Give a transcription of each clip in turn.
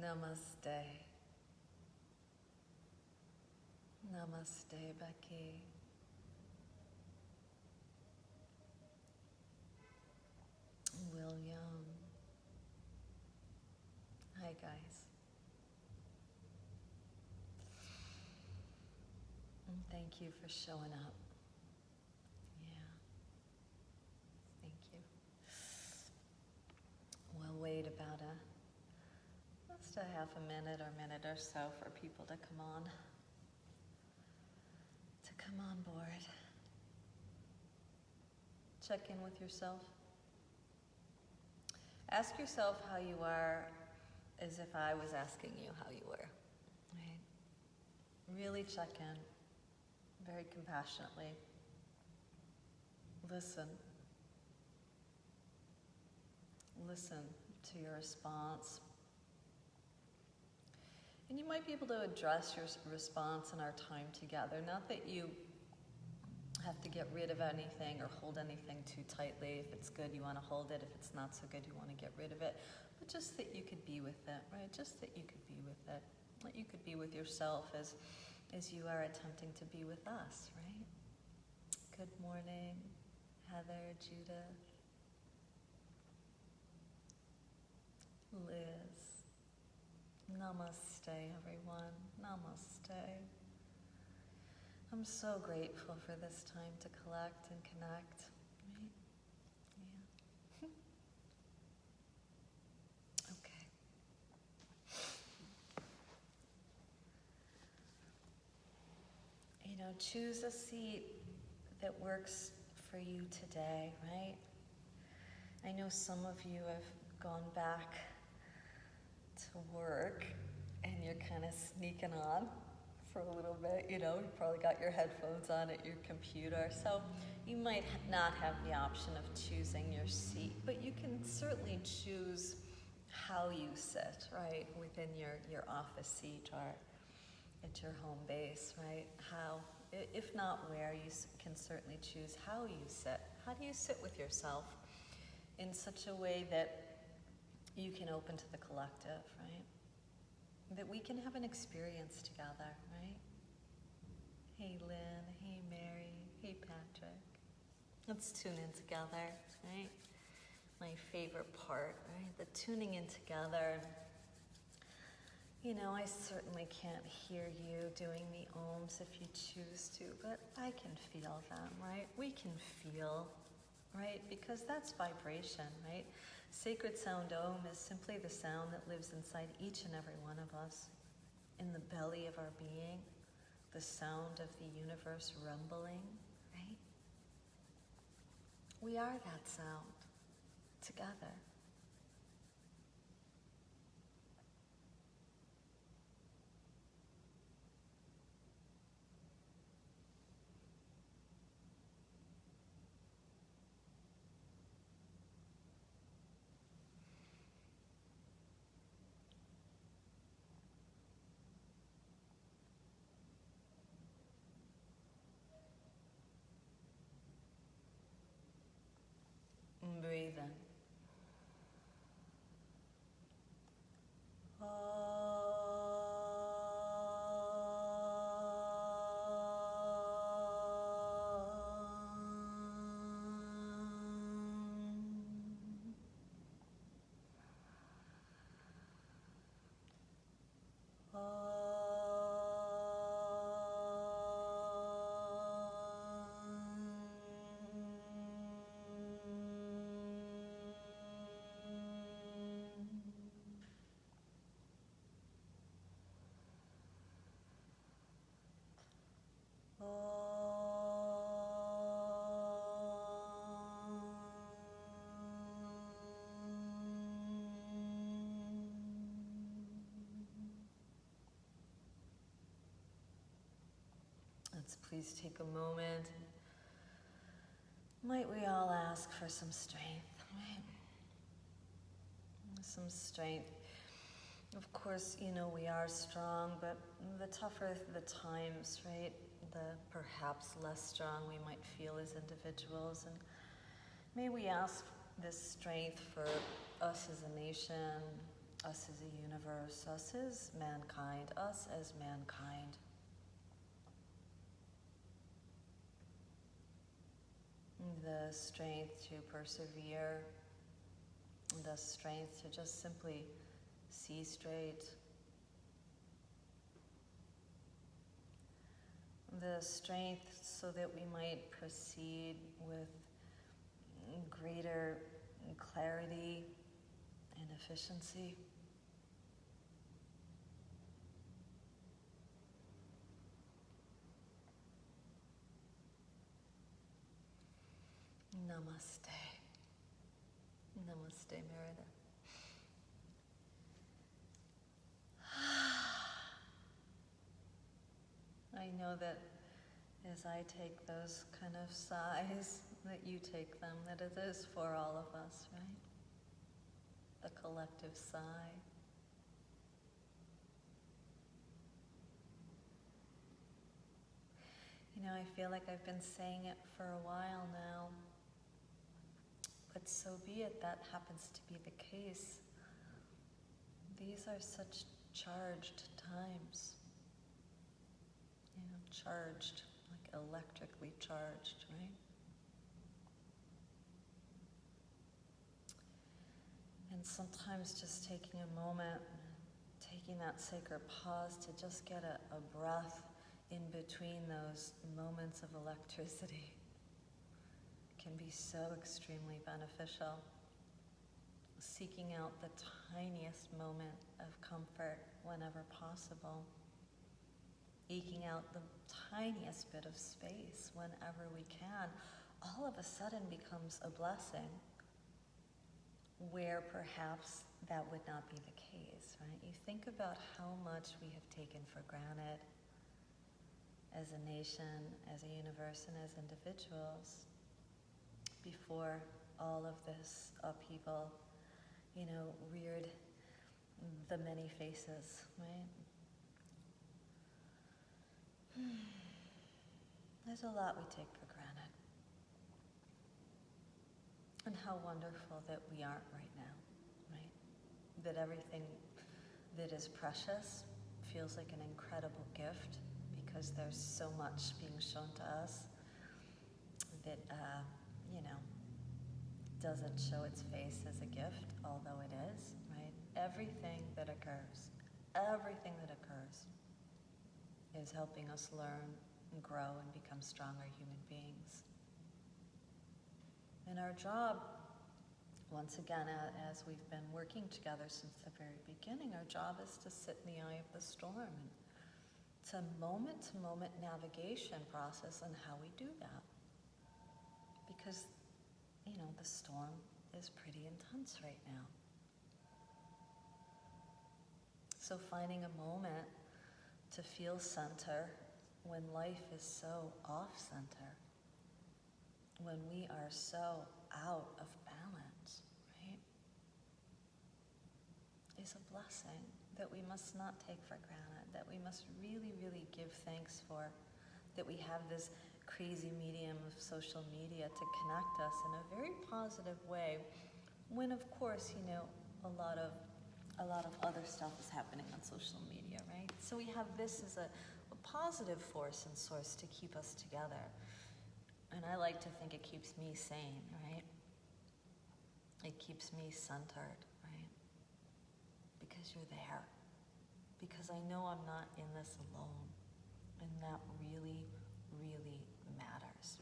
Namaste. Namaste, Becky. William. Hi, guys. And thank you for showing up. Yeah. Thank you. We'll wait about just a half a minute or minute or so for people to come on board. Check in with yourself. Ask yourself how you are as if I was asking you how you were. Right? Really check in very compassionately. Listen. Listen to your response. And you might be able to address your response in our time together. Not that you have to get rid of anything or hold anything too tightly. If it's good, you want to hold it. If it's not so good, you want to get rid of it. But just that you could be with it, right? Just that you could be with it. That you could be with yourself as you are attempting to be with us, right? Good morning, Heather, Judith, Liz. Namaste, everyone. Namaste. I'm so grateful for this time to collect and connect. Right? Yeah. Okay. Choose a seat that works for you today, right? I know some of you have gone back to work and you're kind of sneaking on for a little bit, you probably got your headphones on at your computer, so you might not have the option of choosing your seat, but you can certainly choose how you sit, right, within your office seat or at your home base, right? How, if not where, you can certainly choose how you sit. How do you sit with yourself in such a way that you can open to the collective, right? That we can have an experience together, right? Hey, Lynn. Hey, Mary. Hey, Patrick. Let's tune in together, right? My favorite part, right? The tuning in together. I certainly can't hear you doing the ohms if you choose to, but I can feel them, right? We can feel, right? Because that's vibration, right? Sacred sound Om is simply the sound that lives inside each and every one of us, in the belly of our being, the sound of the universe rumbling, right? We are that sound, together. Breathe in. Let's please take a moment. Might we all ask for some strength, right? Some strength. Of course, we are strong, but the tougher the times, right? The perhaps less strong we might feel as individuals. And may we ask this strength for us as a nation, us as a universe, us as mankind, us as mankind. The strength to persevere, the strength to just simply see straight, the strength so that we might proceed with greater clarity and efficiency. Namaste. Namaste, Merida. I know that as I take those kind of sighs, that you take them, that it is for all of us, right? The collective sigh. You know, I feel like I've been saying it for a while now, but so be it, that happens to be the case. These are such charged times. You know, charged, like electrically charged, right? And sometimes just taking a moment, taking that sacred pause to just get a breath in between those moments of electricity can be so extremely beneficial. Seeking out the tiniest moment of comfort whenever possible. Eking out the tiniest bit of space whenever we can, all of a sudden becomes a blessing, where perhaps that would not be the case, right? You think about how much we have taken for granted as a nation, as a universe, and as individuals before all of this upheaval, you know, reared the many faces, right? There's a lot we take for granted. And how wonderful that we aren't right now, right? That everything that is precious feels like an incredible gift because there's so much being shown to us that, you know, doesn't show its face as a gift, although it is, right? Everything that occurs is helping us learn and grow and become stronger human beings. And our job, once again, as we've been working together since the very beginning, our job is to sit in the eye of the storm. It's a moment-to-moment navigation process on how we do that. Because, you know, the storm is pretty intense right now. So finding a moment to feel center when life is so off-center, when we are so out of balance, right, is a blessing that we must not take for granted, that we must really, really give thanks for, that we have this crazy medium of social media to connect us in a very positive way, when of course, you know, a lot of other stuff is happening on social media, right? So we have this as a positive force and source to keep us together. And I like to think it keeps me sane, right? It keeps me centered, right? Because you're there. Because I know I'm not in this alone. And that really, really matters.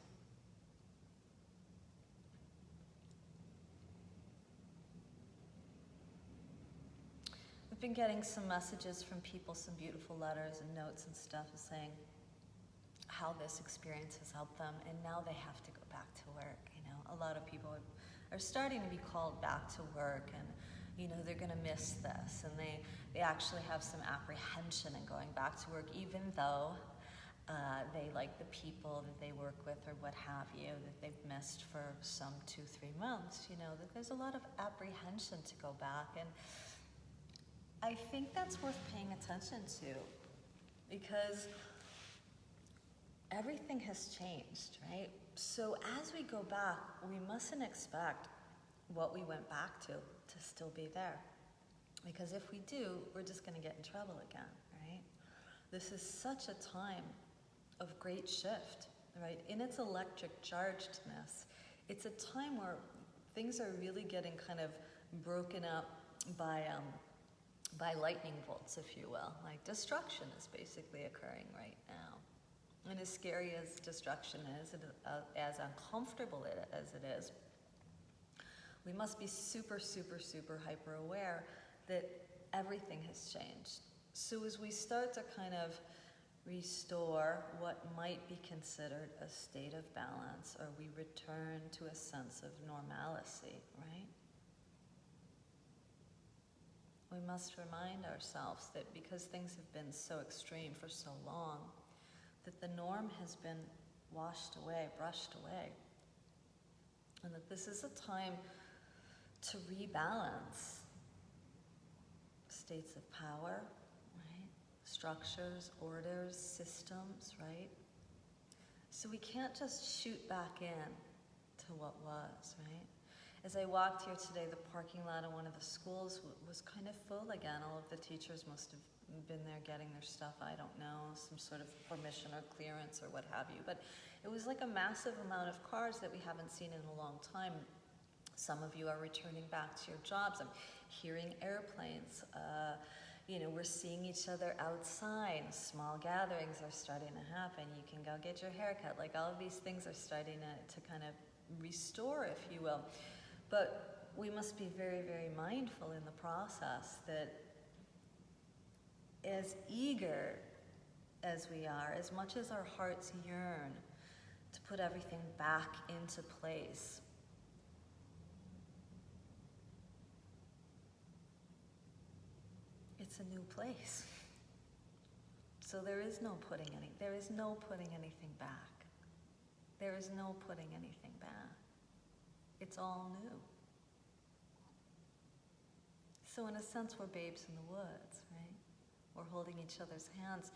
I've been getting some messages from people, some beautiful letters and notes and stuff saying how this experience has helped them, and now they have to go back to work. You know, a lot of people are starting to be called back to work, and you know, they're going to miss this, and they actually have some apprehension in going back to work, even though they like the people that they work with or what have you, that they've missed for some 2-3 months. You know, that there's a lot of apprehension to go back, and I think that's worth paying attention to, because everything has changed, right? So as we go back, we mustn't expect what we went back to still be there. Because if we do, we're just going to get in trouble again, right? This is such a time of great shift, right? In its electric chargedness, it's a time where things are really getting kind of broken up by lightning bolts, if you will. Like destruction is basically occurring right now. And as scary as destruction is, as uncomfortable as it is, we must be super, super, super hyper aware that everything has changed. So as we start to kind of restore what might be considered a state of balance, or we return to a sense of normalcy, right? We must remind ourselves that because things have been so extreme for so long, that the norm has been washed away, brushed away, and that this is a time to rebalance states of power, right? Structures, orders, systems, right? So we can't just shoot back in to what was, right? As I walked here today, the parking lot of one of the schools was kind of full again. All of the teachers must have been there getting their stuff, I don't know, some sort of permission or clearance or what have you. But it was like a massive amount of cars that we haven't seen in a long time. Some of you are returning back to your jobs. I'm hearing airplanes. We're seeing each other outside. Small gatherings are starting to happen. You can go get your hair cut. Like all of these things are starting to kind of restore, if you will. But we must be very, very mindful in the process that as eager as we are, as much as our hearts yearn to put everything back into place, it's a new place. So there is no putting anything back. There is no putting anything back. It's all new. So in a sense, we're babes in the woods, right? We're holding each other's hands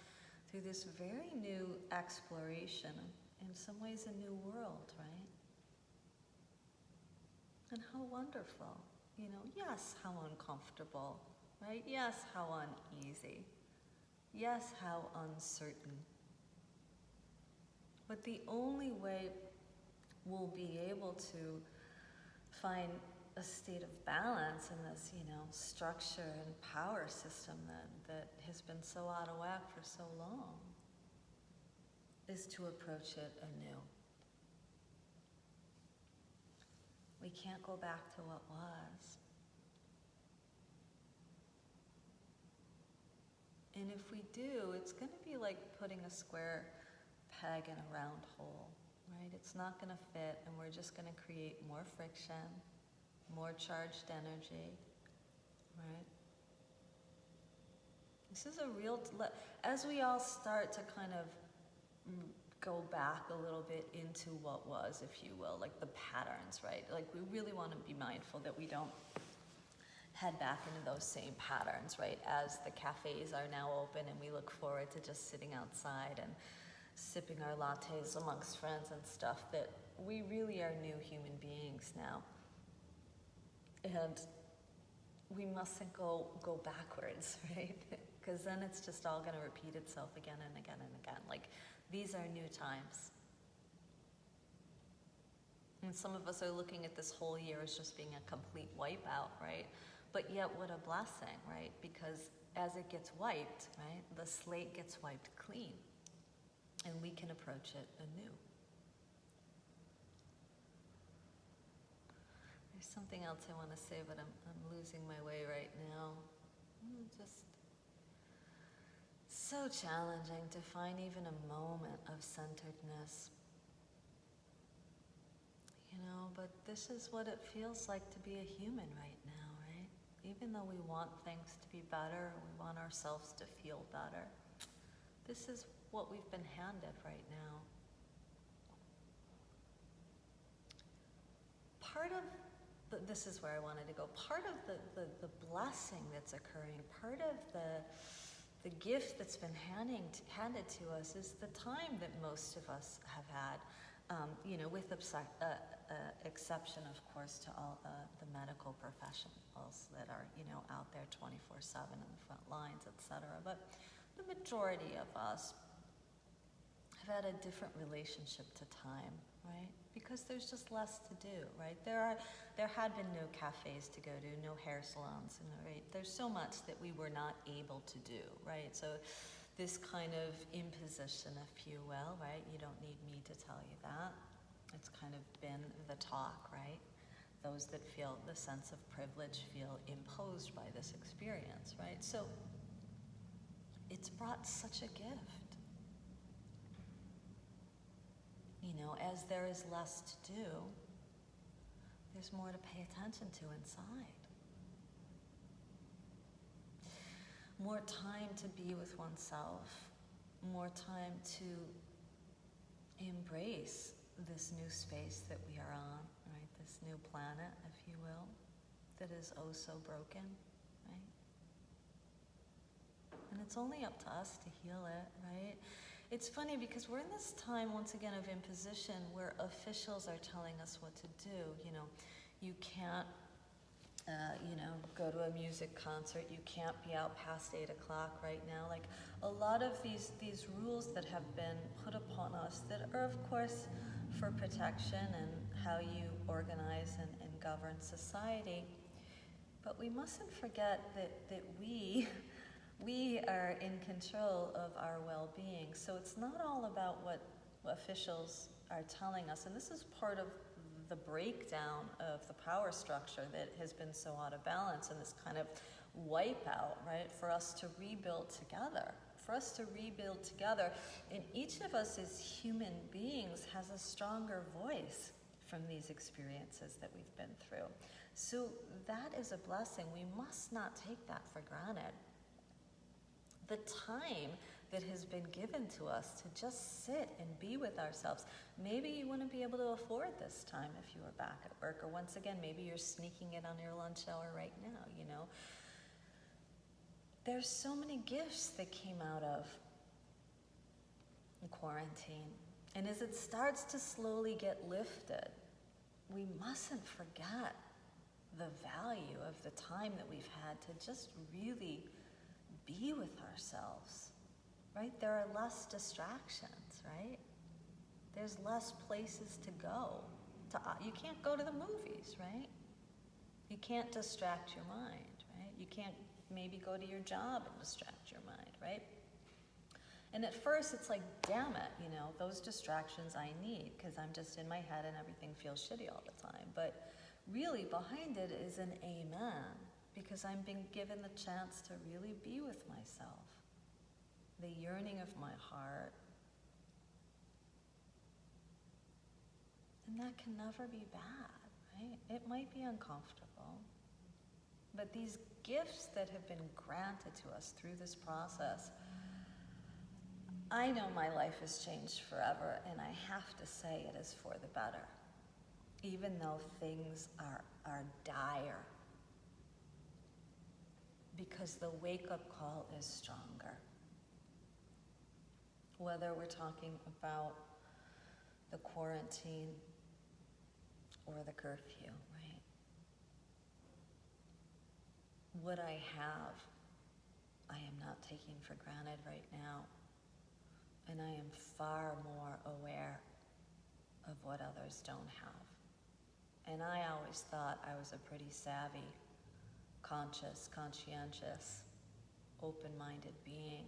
through this very new exploration, in some ways a new world, right? And how wonderful. Yes, how uncomfortable, right? Yes, how uneasy. Yes, how uncertain. But the only way we'll be able to find a state of balance in this, structure and power system that has been so out of whack for so long is to approach it anew. We can't go back to what was. And if we do, it's going to be like putting a square peg in a round hole, right? It's not going to fit, and we're just going to create more friction, more charged energy, right? This is a real, as we all start to kind of go back a little bit into what was, if you will, like the patterns, right? Like we really want to be mindful that we don't head back into those same patterns, right? As the cafes are now open and we look forward to just sitting outside and sipping our lattes amongst friends and stuff, that we really are new human beings now. And we mustn't go backwards, right? Because then it's just all going to repeat itself again and again and again. Like, these are new times. And some of us are looking at this whole year as just being a complete wipeout, right? But yet, what a blessing, right? Because as it gets wiped, right, the slate gets wiped clean. And we can approach it anew. There's something else I want to say, but I'm losing my way right now. Just so challenging to find even a moment of centeredness. But this is what it feels like to be a human right now, right? Even though we want things to be better, we want ourselves to feel better, this is what we've been handed right now. This is where I wanted to go. Part of the blessing that's occurring, part of the gift that's been handed to us is the time that most of us have had with exception, of course, to all the medical professionals that are, out there 24/7 in the front lines, etc. But the majority of us have had a different relationship to time, right? Because there's just less to do, right? There had been no cafes to go to, no hair salons, right? There's so much that we were not able to do, right? So this kind of imposition, if you will, right? You don't need me to tell you that. It's kind of been the talk, right? Those that feel the sense of privilege feel imposed by this experience, right? So it's brought such a gift. As there is less to do, there's more to pay attention to inside. More time to be with oneself, more time to embrace this new space that we are on, right? This new planet, if you will, that is oh so broken, right? And it's only up to us to heal it, right? It's funny because we're in this time, once again, of imposition where officials are telling us what to do. You can't, go to a music concert. You can't be out past 8 o'clock right now. Like a lot of these rules that have been put upon us that are, of course, for protection and how you organize and govern society. But we mustn't forget that we are in control of our well-being. So it's not all about what officials are telling us. And this is part of the breakdown of the power structure that has been so out of balance and this kind of wipeout, right? For us to rebuild together. And each of us as human beings has a stronger voice from these experiences that we've been through. So that is a blessing. We must not take that for granted. The time that has been given to us to just sit and be with ourselves. Maybe you wouldn't be able to afford this time if you were back at work, or once again, maybe you're sneaking it on your lunch hour right now, There's so many gifts that came out of the quarantine. And as it starts to slowly get lifted, we mustn't forget the value of the time that we've had to just really be with ourselves, right? There are less distractions, right? There's less places to go. You can't go to the movies, right? You can't distract your mind, right? You can't maybe go to your job and distract your mind, right? And at first it's like, damn it, those distractions I need because I'm just in my head and everything feels shitty all the time. But really behind it is an amen. Because I'm being given the chance to really be with myself, the yearning of my heart. And that can never be bad, right? It might be uncomfortable, but these gifts that have been granted to us through this process, I know my life has changed forever, and I have to say it is for the better, even though things are dire. Because the wake-up call is stronger. Whether we're talking about the quarantine or the curfew, right? What I have, I am not taking for granted right now. And I am far more aware of what others don't have. And I always thought I was a pretty savvy, conscious, conscientious, open-minded being.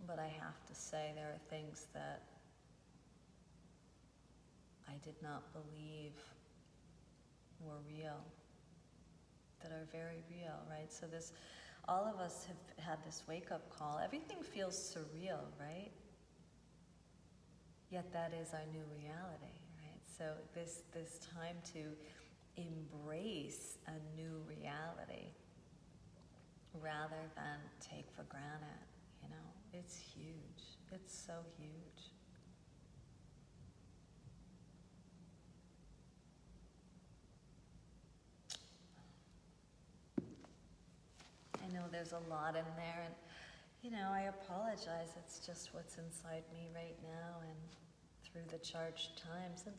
But I have to say there are things that I did not believe were real, that are very real, right? So all of us have had this wake-up call. Everything feels surreal, right? Yet that is our new reality, right? So this time to embrace a new reality rather than take for granted, it's huge. It's so huge. I know there's a lot in there, and I apologize. It's just what's inside me right now and through the charged times. And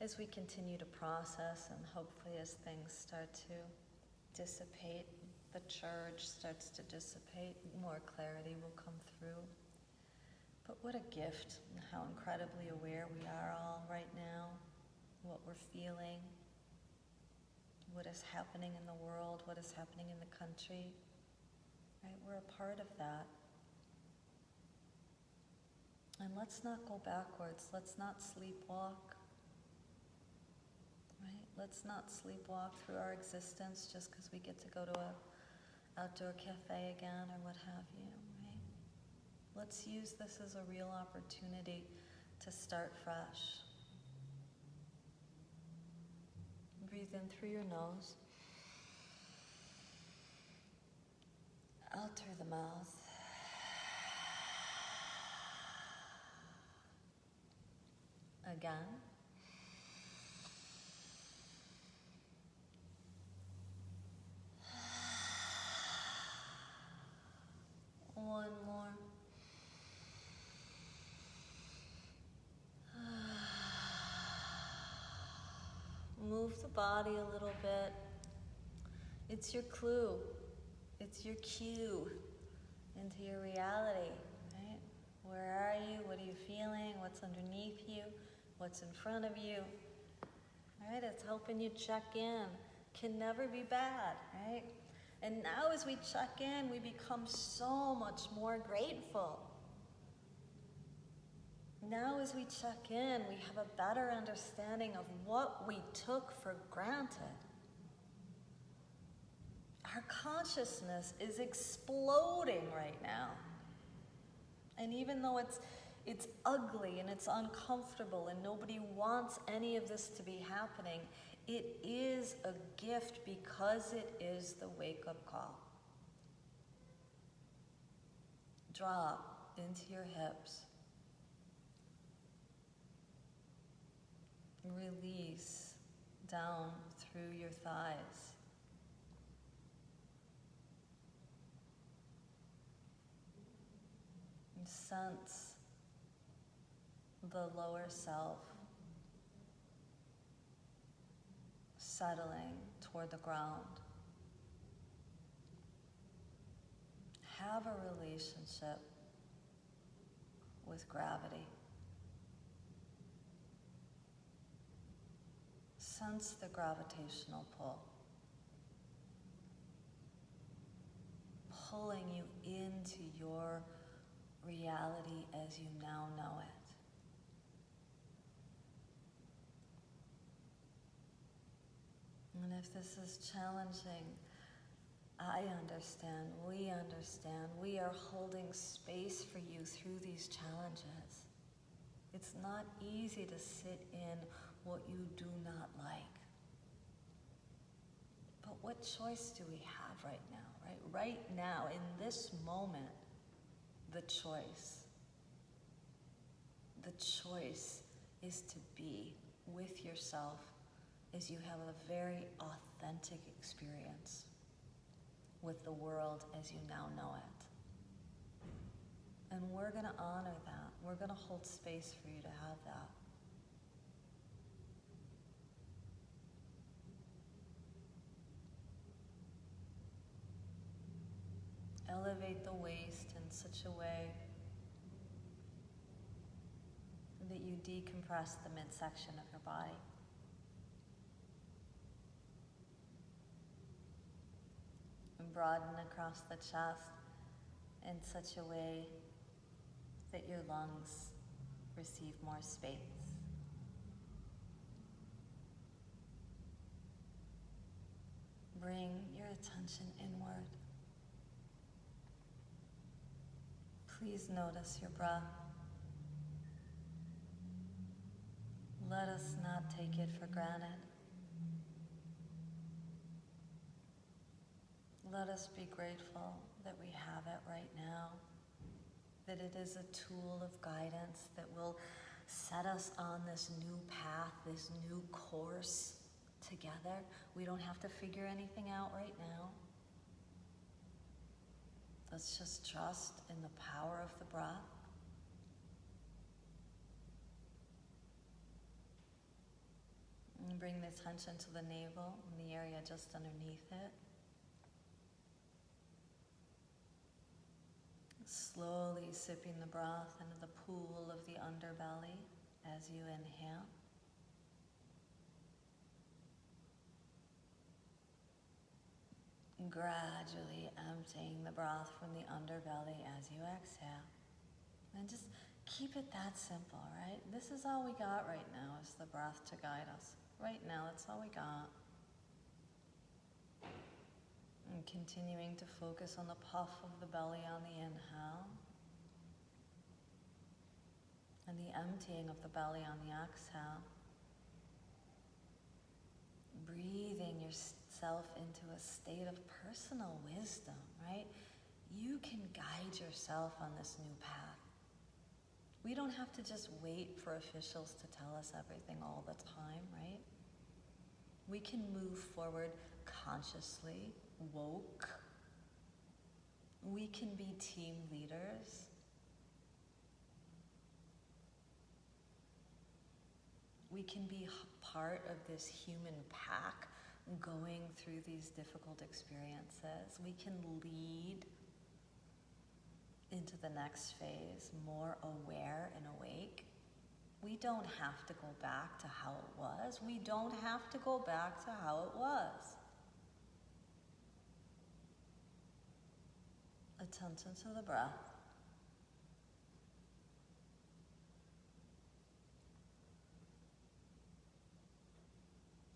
as we continue to process and hopefully as things start to dissipate, the charge starts to dissipate, more clarity will come through. But what a gift, and how incredibly aware we are all right now, what we're feeling, what is happening in the world, what is happening in the country, right? We're a part of that. And let's not go backwards. Let's not sleepwalk, right? Let's not sleepwalk through our existence just because we get to go to a outdoor cafe again or what have you, right? Let's use this as a real opportunity to start fresh. Breathe in through your nose, out through the mouth. Again. One more. Move the body a little bit. It's your clue. It's your cue into your reality, right? Where are you? What are you feeling? What's underneath you? What's in front of you? All right, it's helping you check in. Can never be bad, right? And now as we check in, we become so much more grateful. Now as we check in, we have a better understanding of what we took for granted. Our consciousness is exploding right now. And even though it's ugly and it's uncomfortable and nobody wants any of this to be happening, it is a gift because it is the wake-up call. Drop into your hips. Release down through your thighs. And sense the lower self settling toward the ground. Have a relationship with gravity. Sense the gravitational pull, pulling you into your reality as you now know it. And if this is challenging, I understand, we are holding space for you through these challenges. It's not easy to sit in what you do not like. But what choice do we have right now, right? Right now, in this moment, the choice is to be with yourself as you have a very authentic experience with the world as you now know it. And we're going to honor that. We're going to hold space for you to have that. Elevate the waist in such a way that you decompress the midsection of your body. And broaden across the chest in such a way that your lungs receive more space. Bring your attention inward. Please notice your breath. Let us not take it for granted. Let us be grateful that we have it right now, that it is a tool of guidance that will set us on this new path, this new course together. We don't have to figure anything out right now. Let's just trust in the power of the breath. And bring the attention to the navel and the area just underneath it. Slowly sipping the breath into the pool of the underbelly as you inhale. Gradually emptying the breath from the underbelly as you exhale. And just keep it that simple, right? This is all we got right now, is the breath to guide us. Right now, that's all we got. And continuing to focus on the puff of the belly on the inhale. And the emptying of the belly on the exhale. Breathing yourself into a state of personal wisdom, right? You can guide yourself on this new path. We don't have to just wait for officials to tell us everything all the time, right? We can move forward consciously, woke. We can be team leaders. We can be part of this human pack going through these difficult experiences. We can lead into the next phase, more aware and awake. We don't have to go back to how it was. We don't have to go back to how it was. Attention to the breath.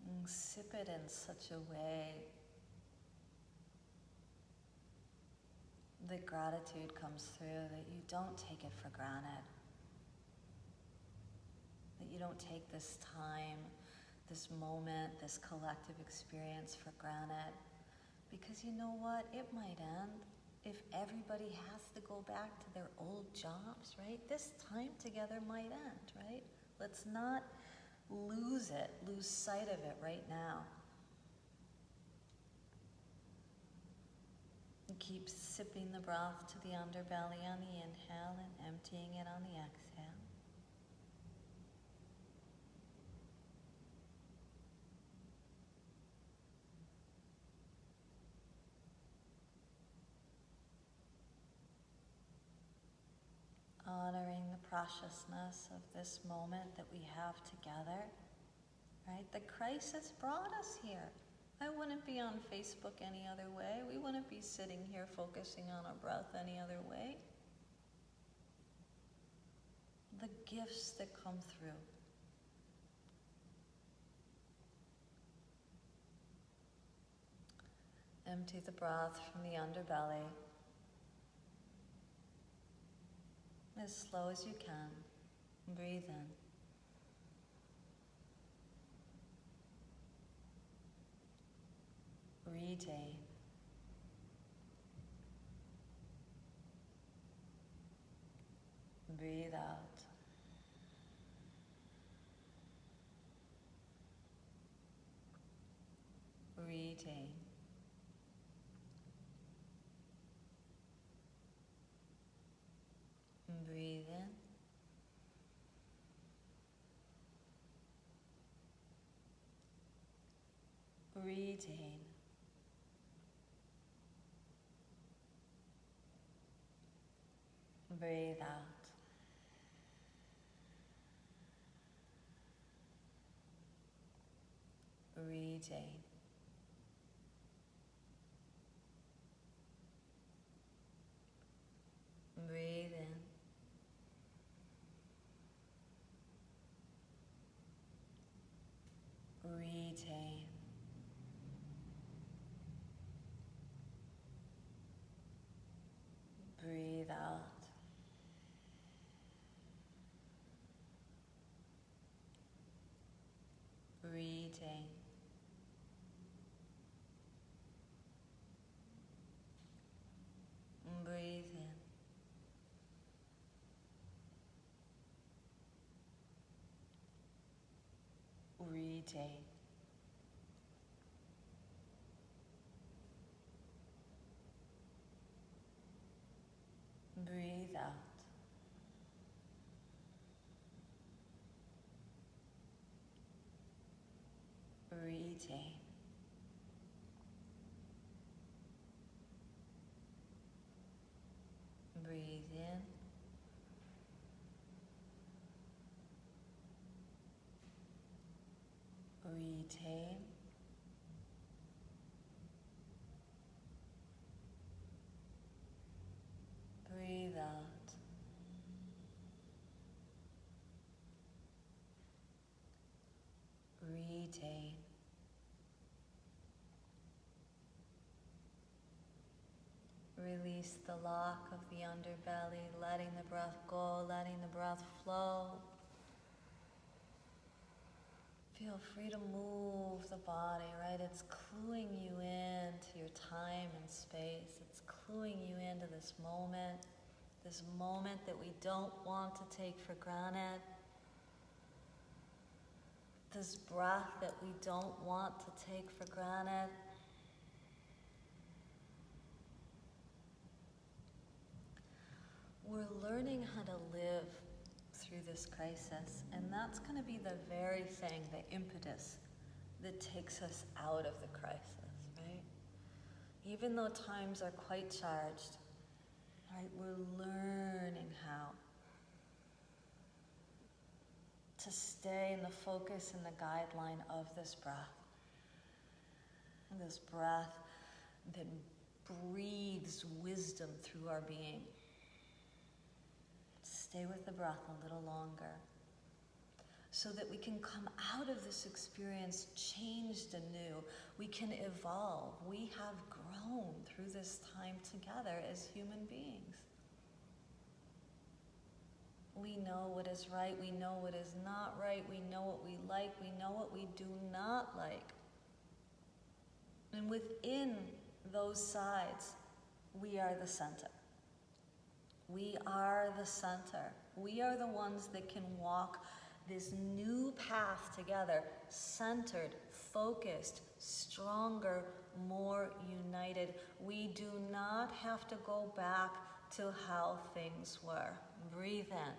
And sip it in such a way that gratitude comes through, that you don't take it for granted. That you don't take this time, this moment, this collective experience for granted. Because you know what? It might end. If everybody has to go back to their old jobs, right? This time together might end, right? Let's not lose sight of it right now. And keep sipping the breath to the underbelly on the inhale and emptying it on the exhale. Honoring the preciousness of this moment that we have together, right? The crisis brought us here. I wouldn't be on Facebook any other way. We wouldn't be sitting here focusing on our breath any other way. The gifts that come through. Empty the breath from the underbelly as slow as you can. Breathe in. Retain. Breathe out. Retain. Breathe in. Retain. Breathe out. Retain. Breathe in. Retain. Breathe out. Retain. Breathe in. Retain. retain. Breathe in. Retain. Breathe out. Retain. Release the lock of the underbelly, letting the breath go, letting the breath flow. Feel free to move the body, right? It's cluing you into your time and space. It's cluing you into this moment that we don't want to take for granted. This breath that we don't want to take for granted. We're learning how to live through this crisis, and that's going to be the very thing, the impetus that takes us out of the crisis, right? Even though times are quite charged, right, we're learning how to stay in the focus and the guideline of this breath. And this breath that breathes wisdom through our being. Stay with the breath a little longer so that we can come out of this experience changed anew. We can evolve. We have grown through this time together as human beings. We know what is right. We know what is not right. We know what we like. We know what we do not like. And within those sides, we are the center. We are the center. We are the ones that can walk this new path together, centered, focused, stronger, more united. We do not have to go back to how things were. Breathe in.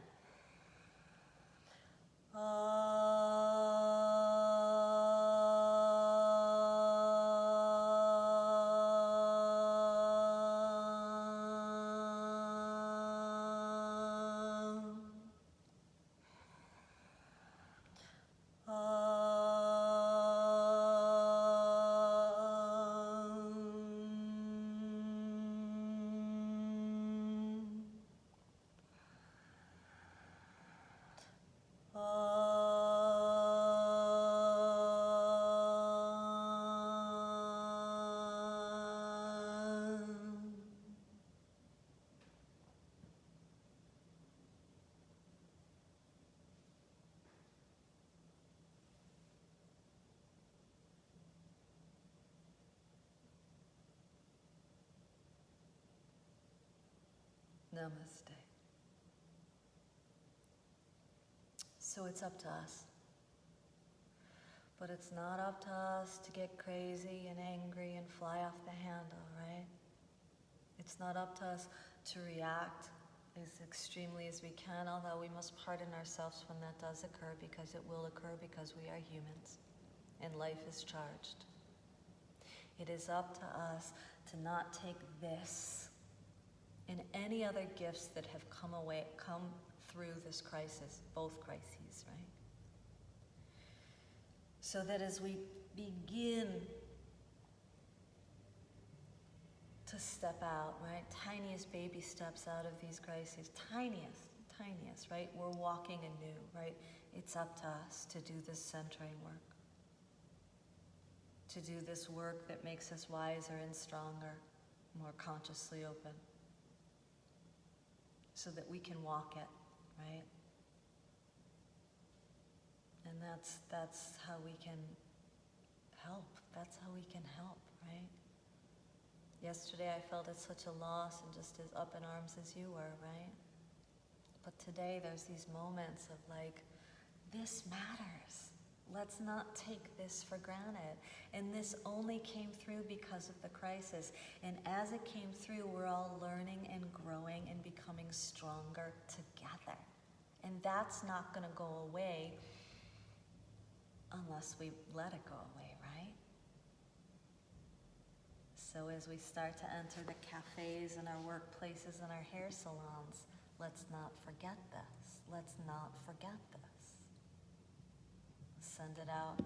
Namaste. So it's up to us. But it's not up to us to get crazy and angry and fly off the handle, right? It's not up to us to react as extremely as we can, although we must pardon ourselves when that does occur, because it will occur because we are humans and life is charged. It is up to us to not take this and any other gifts that have come through this crisis, both crises, right? So that as we begin to step out, right? Tiniest baby steps out of these crises, tiniest, right? We're walking anew, right? It's up to us to do this centering work, to do this work that makes us wiser and stronger, more consciously open, so that we can walk it, right? And that's how we can help. That's how we can help, right? Yesterday I felt at such a loss and just as up in arms as you were, right? But today there's these moments of like, this matters. Let's not take this for granted. And this only came through because of the crisis. And as it came through, we're all learning and growing and becoming stronger together. And that's not going to go away unless we let it go away, right? So as we start to enter the cafes and our workplaces and our hair salons, let's not forget this. Let's not forget this. Send it out.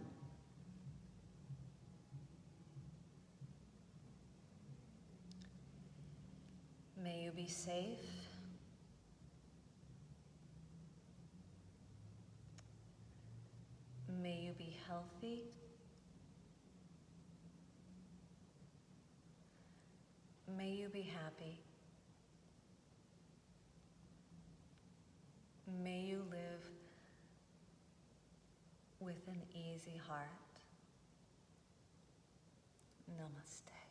May you be safe. May you be healthy. May you be happy. May you live with an easy heart. Namaste.